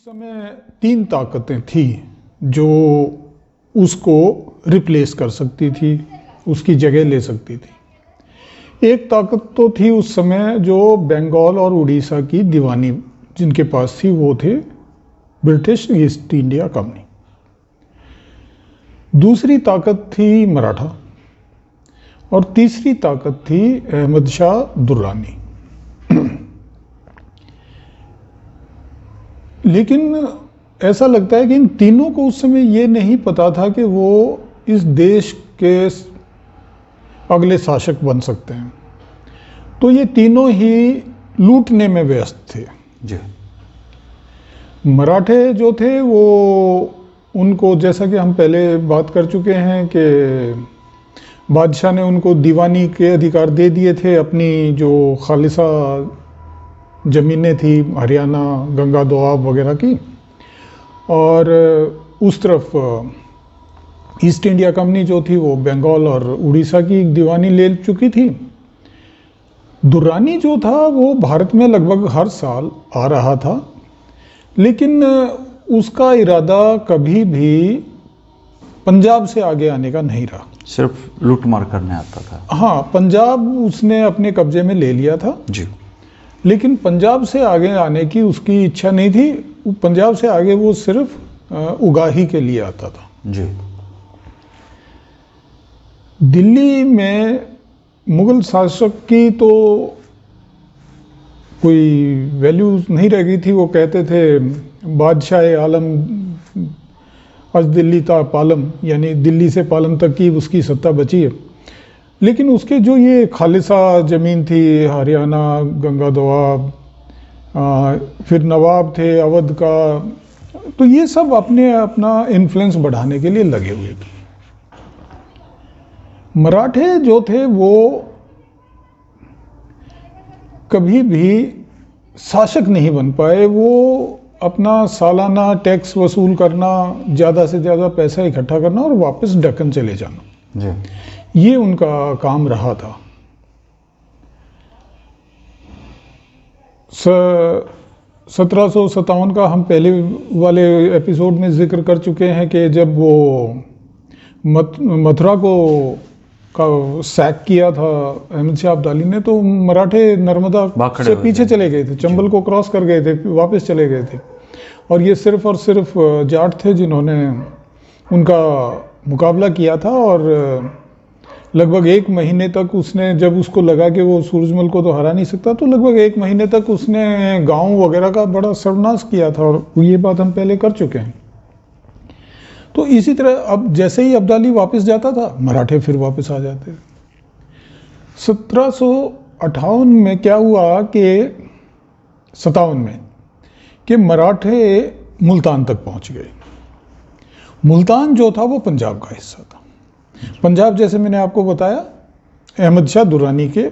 समय तीन ताकतें थी जो उसको रिप्लेस कर सकती थी, उसकी जगह ले सकती थी। एक ताकत तो थी उस समय जो बंगाल और उड़ीसा की दीवानी जिनके पास थी, वो थे ब्रिटिश ईस्ट इंडिया कंपनी। दूसरी ताकत थी मराठा और तीसरी ताकत थी अहमद शाह दुर्रानी। लेकिन ऐसा लगता है कि इन तीनों को उस समय ये नहीं पता था कि वो इस देश के अगले शासक बन सकते हैं, तो ये तीनों ही लूटने में व्यस्त थे। जी। मराठे जो थे वो उनको, जैसा कि हम पहले बात कर चुके हैं कि बादशाह ने उनको दीवानी के अधिकार दे दिए थे। अपनी जो खालिसा ज़मीनें थी हरियाणा, गंगा दोआब वगैरह की, और उस तरफ ईस्ट इंडिया कंपनी जो थी वो बंगाल और उड़ीसा की दीवानी ले चुकी थी। दुर्रानी जो था वो भारत में लगभग हर साल आ रहा था, लेकिन उसका इरादा कभी भी पंजाब से आगे आने का नहीं रहा। सिर्फ लूट मार करने आता था। हाँ, पंजाब उसने अपने कब्जे में ले लिया था जी। लेकिन पंजाब से आगे आने की उसकी इच्छा नहीं थी। पंजाब से आगे वो सिर्फ उगाही के लिए आता था। जी। दिल्ली में मुगल शासक की तो कोई वैल्यू नहीं रह गई थी। वो कहते थे बादशाह आलम अज दिल्ली ता पालम, यानी दिल्ली से पालम तक की उसकी सत्ता बची है। लेकिन उसके जो ये खालिसा ज़मीन थी हरियाणा, गंगा दोआब, फिर नवाब थे अवध का, तो ये सब अपना इन्फ्लुएंस बढ़ाने के लिए लगे हुए थे। मराठे जो थे वो कभी भी शासक नहीं बन पाए। वो अपना सालाना टैक्स वसूल करना, ज़्यादा से ज़्यादा पैसा इकट्ठा करना और वापस दक्कन चले जाना, जी। ये उनका काम रहा था। 1757 का हम पहले वाले एपिसोड में जिक्र कर चुके हैं कि जब वो मथुरा को का सैक किया था अहमद शाह अब्दाली ने, तो मराठे नर्मदा से पीछे चले गए थे, चंबल को क्रॉस कर गए थे, वापस चले गए थे। और ये सिर्फ और सिर्फ जाट थे जिन्होंने उनका मुकाबला किया था। और लगभग 1 महीने तक उसने, जब उसको लगा कि वो सूरजमल को तो हरा नहीं सकता, तो लगभग 1 महीने तक उसने गांव वगैरह का बड़ा सर्वनाश किया था। और ये बात हम पहले कर चुके हैं। तो इसी तरह अब जैसे ही अब्दाली वापस जाता था, मराठे फिर वापस आ जाते। 1758 में क्या हुआ कि 57 में कि मराठे मुल्तान तक पहुंच गए। मुल्तान जो था वो पंजाब का हिस्सा था। पंजाब, जैसे मैंने आपको बताया, अहमद शाह दुर्रानी के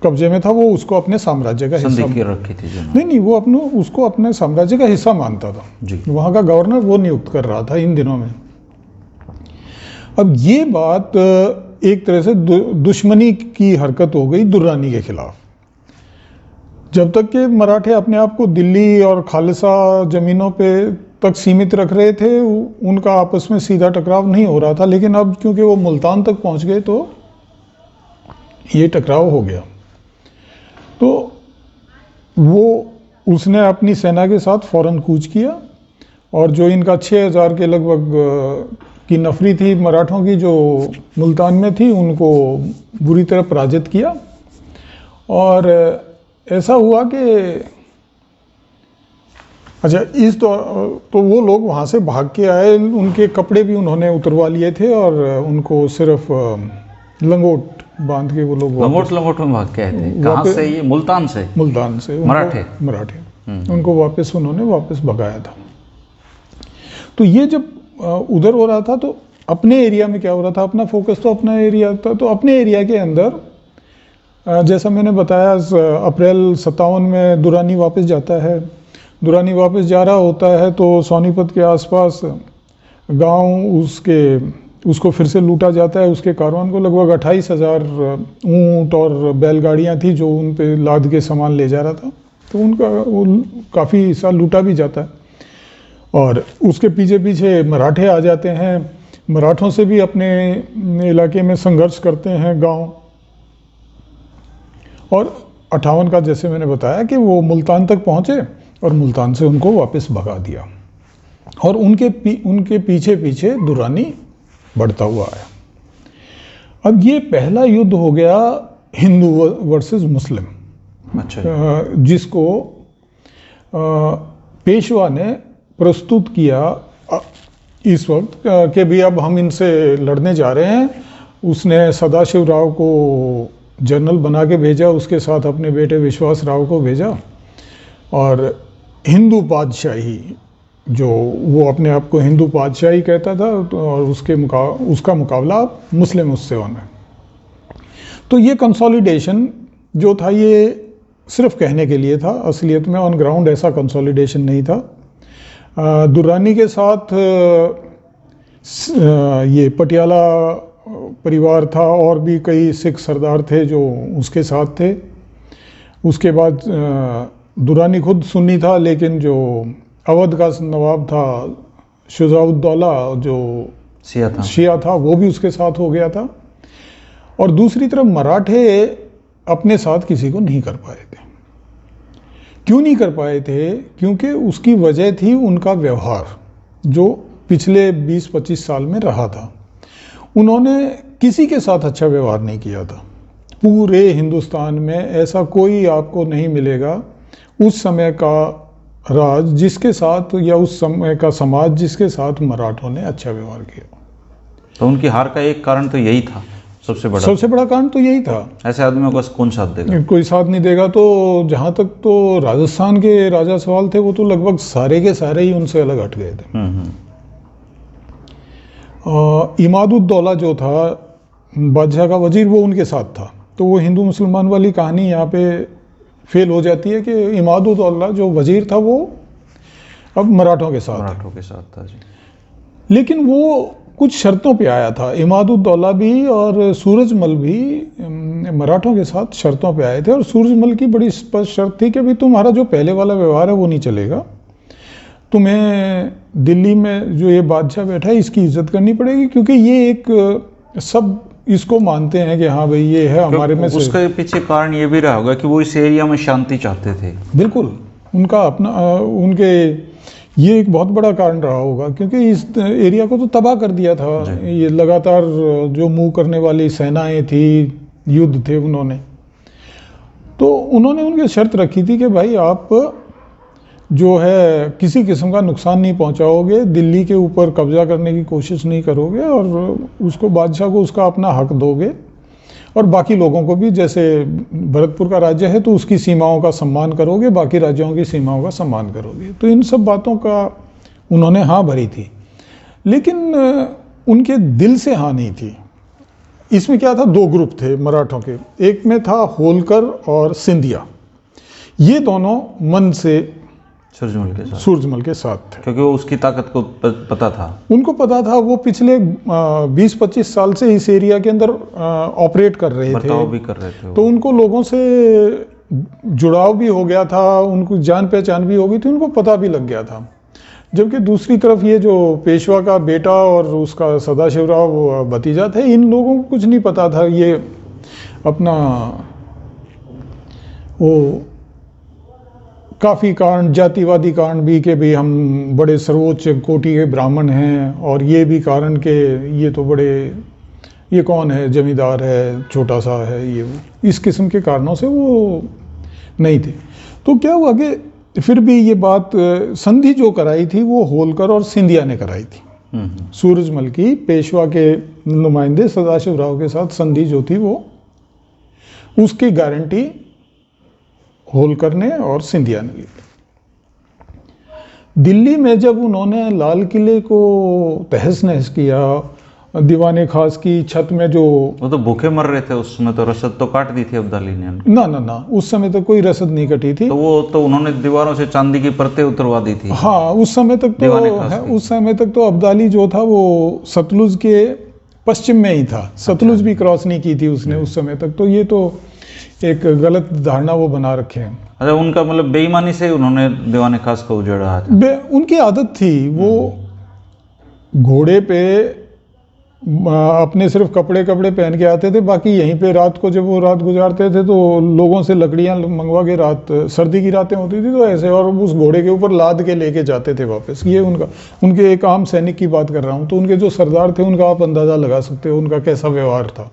कब्जे में था। वो उसको अपने साम्राज्य का हिस्सा रखी थी नहीं, वो उसको अपने साम्राज्य का हिस्सा मानता था। वहाँ का गवर्नर वो नियुक्त कर रहा था इन दिनों में। अब ये बात एक तरह से दुश्मनी की हरकत हो गई दुर्रानी के खिलाफ। जब तक के मराठे अपने आप को दिल्ली और खालिसा ज़मीनों पे तक सीमित रख रहे थे, उनका आपस में सीधा टकराव नहीं हो रहा था। लेकिन अब क्योंकि वो मुल्तान तक पहुंच गए तो ये टकराव हो गया। तो उसने अपनी सेना के साथ फौरन कूच किया और जो इनका 6000 के लगभग की नफरी थी मराठों की जो मुल्तान में थी, उनको बुरी तरह पराजित किया। और ऐसा हुआ कि अच्छा, तो वो लोग वहाँ से भाग के आए। उनके कपड़े भी उन्होंने उतरवा लिए थे और उनको सिर्फ लंगोट बांध के वो लोग लंगोट में भाग के आए थे। कहाँ से? ये मुल्तान से मराठे उनको उन्होंने वापस भगाया था। तो ये जब उधर हो रहा था तो अपने एरिया में क्या हो रहा था, अपना फोकस तो अपना एरिया था। तो अपने एरिया के अंदर जैसा मैंने बताया, अप्रैल 57 में दुर्रानी वापस जाता है। दुर्रानी वापस जा रहा होता है तो सोनीपत के आसपास गांव उसको फिर से लूटा जाता है। उसके कारवान को लगभग 28,000 ऊँट और बैलगाड़ियाँ थी जो उन पे लाद के सामान ले जा रहा था। तो उनका वो काफ़ी हिस्सा लूटा भी जाता है। और उसके पीछे पीछे मराठे आ जाते हैं। मराठों से भी अपने इलाके में संघर्ष करते हैं गांव। और 58 का जैसे मैंने बताया कि वो मुल्तान तक पहुंचे और मुल्तान से उनको वापस भगा दिया और उनके पीछे पीछे दुर्रानी बढ़ता हुआ आया। अब ये पहला युद्ध हो गया हिंदू वर्सेस मुस्लिम, अच्छा। जिसको पेशवा ने प्रस्तुत किया इस वक्त कि भी अब हम इनसे लड़ने जा रहे हैं। उसने सदाशिव राव को जनरल बना के भेजा, उसके साथ अपने बेटे विश्वास राव को भेजा और हिंदू बादशाही, जो वो अपने आप को हिंदू बादशाही कहता था, और उसका मुकाबला मुस्लिम उससे होना। तो ये कंसोलिडेशन जो था ये सिर्फ कहने के लिए था, असलियत में ऑन ग्राउंड ऐसा कंसोलिडेशन नहीं था। दुर्रानी के साथ ये पटियाला परिवार था और भी कई सिख सरदार थे जो उसके साथ थे। उसके बाद दुर्रानी खुद सुन्नी था, लेकिन जो अवध का नवाब था शुजाउद्दौला जो शिया था वो भी उसके साथ हो गया था। और दूसरी तरफ मराठे अपने साथ किसी को नहीं कर पाए थे। क्यों नहीं कर पाए थे? क्योंकि उसकी वजह थी उनका व्यवहार जो पिछले 20-25 साल में रहा था। उन्होंने किसी के साथ अच्छा व्यवहार नहीं किया था। पूरे हिंदुस्तान में ऐसा कोई आपको नहीं मिलेगा उस समय का राज जिसके साथ, या उस समय का समाज जिसके साथ मराठों ने अच्छा व्यवहार किया। तो उनकी हार का एक कारण तो यही था, सबसे बड़ा कारण तो यही था। ऐसे आदमियों को कौन साथ देगा? कोई साथ नहीं देगा। तो जहाँ तक तो राजस्थान के राजा सवाल थे वो तो लगभग सारे के सारे ही उनसे अलग हट गए थे। इमादुद्दौला जो था बादशाह का वजीर, वो उनके साथ था। तो वो हिंदू मुसलमान वाली कहानी यहाँ पे फेल हो जाती है कि इमादुद्दौला जो वजीर था वो अब मराठों के साथ था जी। लेकिन वो कुछ शर्तों पे आया था। इमादुद्दौला भी और सूरजमल भी मराठों के साथ शर्तों पे आए थे, और सूरजमल की बड़ी स्पष्ट शर्त थी कि भाई तुम्हारा जो पहले वाला व्यवहार है वो नहीं चलेगा। तुम्हें दिल्ली में जो ये बादशाह बैठा है इसकी इज्जत करनी पड़ेगी, क्योंकि ये एक सब इसको मानते हैं कि हाँ भाई ये है हमारे में से। उसके पीछे कारण ये भी रहा होगा कि वो इस एरिया में शांति चाहते थे। बिल्कुल, उनका अपना उनके ये एक बहुत बड़ा कारण रहा होगा, क्योंकि इस एरिया को तो तबाह कर दिया था। ये लगातार जो मूव करने वाली सेनाएं थी, युद्ध थे, उन्होंने उनकी शर्त रखी थी कि भाई आप जो है किसी किस्म का नुकसान नहीं पहुंचाओगे, दिल्ली के ऊपर कब्जा करने की कोशिश नहीं करोगे, और उसको बादशाह को उसका अपना हक दोगे, और बाकी लोगों को भी, जैसे भरतपुर का राज्य है तो उसकी सीमाओं का सम्मान करोगे, बाकी राज्यों की सीमाओं का सम्मान करोगे। तो इन सब बातों का उन्होंने हाँ भरी थी, लेकिन उनके दिल से हाँ नहीं थी। इसमें क्या था, दो ग्रुप थे मराठों के। एक में था होलकर और सिंधिया। ये दोनों मन से सूरजमल के साथ थे, क्योंकि वो उसकी ताकत को पता था। उनको पता था, वो पिछले 20-25 साल से इस एरिया के अंदर ऑपरेट कर रहे थे। तो उनको लोगों से जुड़ाव भी हो गया था, उनको जान पहचान भी हो गई थी, उनको पता भी लग गया था। जबकि दूसरी तरफ ये जो पेशवा का बेटा और उसका सदाशिवराव भतीजा थे, इन लोगों को कुछ नहीं पता था। ये अपना वो काफ़ी कारण, जातिवादी कारण भी कि भाई हम बड़े सर्वोच्च कोटि के ब्राह्मण हैं, और ये भी कारण के ये तो बड़े, ये कौन है, जमींदार है, छोटा सा है, ये इस किस्म के कारणों से वो नहीं थे। तो क्या हुआ कि फिर भी ये बात संधि जो कराई थी वो होलकर और सिंधिया ने कराई थी। सूरजमल की पेशवा के नुमाइंदे सदाशिवराव के साथ संधि जो थी वो, उसकी गारंटी होलकर ने और सिंधिया ने ली। दिल्ली में जब उन्होंने लाल किले को तहस नहस किया, दीवाने खास की छत में जो, वो तो भूखे मर रहे थे उस समय, तो रसद तो काट दी थी अब्दाली ने। ना, उस समय तो कोई रसद नहीं कटी थी। तो वो तो उन्होंने दीवारों से चांदी की परतें उतरवा दी थी। हाँ, उस समय तक तो अब्दाली जो था वो सतलुज के पश्चिम में ही था। सतलुज भी क्रॉस नहीं की थी उसने उस समय तक। तो ये तो एक गलत धारणा वो बना रखे हैं। अच्छा, उनका मतलब बेईमानी से उन्होंने दीवाने खास को उजाड़ा था। उनकी आदत थी, वो घोड़े पे अपने सिर्फ कपड़े पहन के आते थे, बाकी यहीं पे रात को जब वो रात गुजारते थे तो लोगों से लकड़ियां मंगवा के, रात सर्दी की रातें होती थी तो ऐसे, और उस घोड़े के ऊपर लाद के लेके जाते थे वापस। ये उनके एक आम सैनिक की बात कर रहा हूँ। तो उनके जो सरदार थे उनका आप अंदाज़ा लगा सकते हो उनका कैसा व्यवहार था।